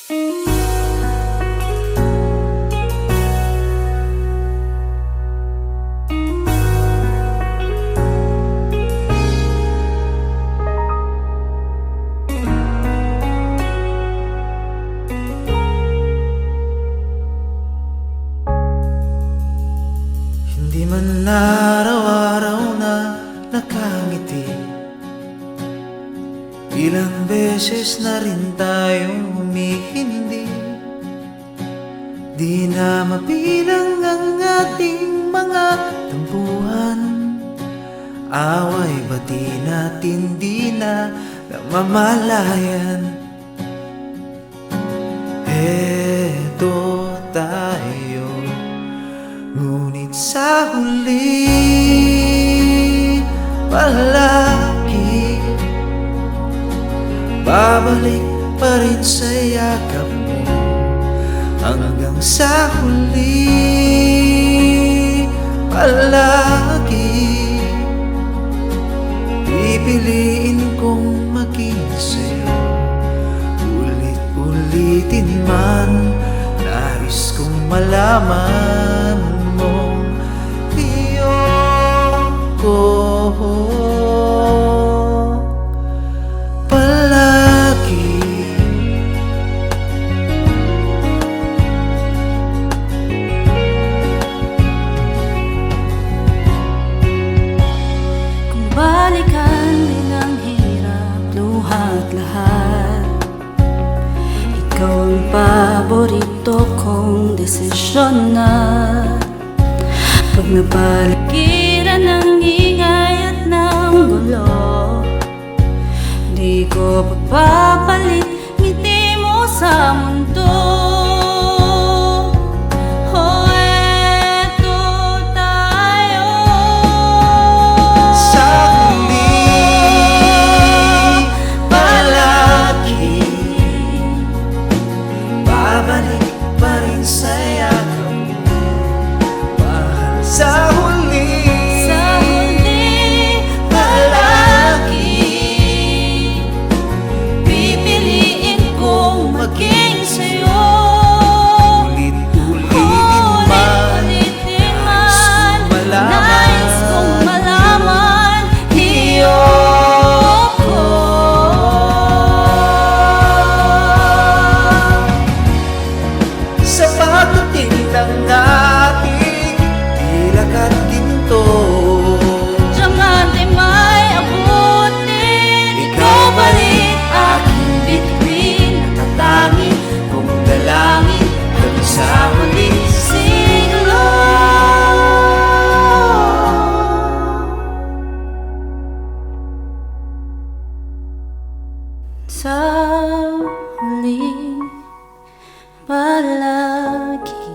Hindi man araw-araw na nakangiti, ilang beses na rin tayong humihindi. Di na mabilang ang ating mga tampuhan, away bati natin di na namamalayan. Eto tayo, ngunit sa huli palagi babalik pa rin sa yakap mo. Hanggang sa huli palagi pipiliin kong maging sa'yo. Ulit-ulitin man, nais kong malaman mong iyoko palagi. Kung balikan din ang hirap, luha at lahat, ikaw ang paborito kong desisyon na. Pag napaligiran ng ingay at ng gulo, di ko pagpapalit ngiti mo sa mundo. Oh, eto tayo. Sa huli palagi babalik pa rin sa yakap mo. Mahal sa huli palagi pipiliin kong maging sa'yo. Ulit-ulitin man, Nais kong malaman iyoko. sa pagdating ng ating pilak at ginto, Diamante may abutin, ikaw pa rin aking bituin. Natatangin kong dalangin hanggang sa huling siglo. Sa huling palagi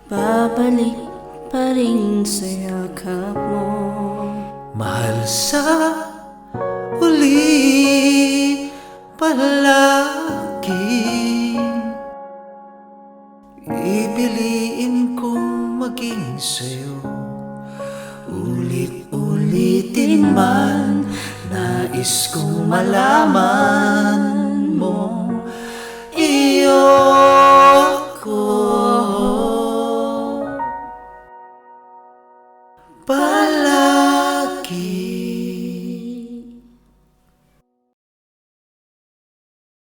babalik pa rin sa yakap mo. mahal sa huli palagi pipiliin kong maging sa'yo. Ulit-ulitin man, nais kong malaman mo iyoko palagi.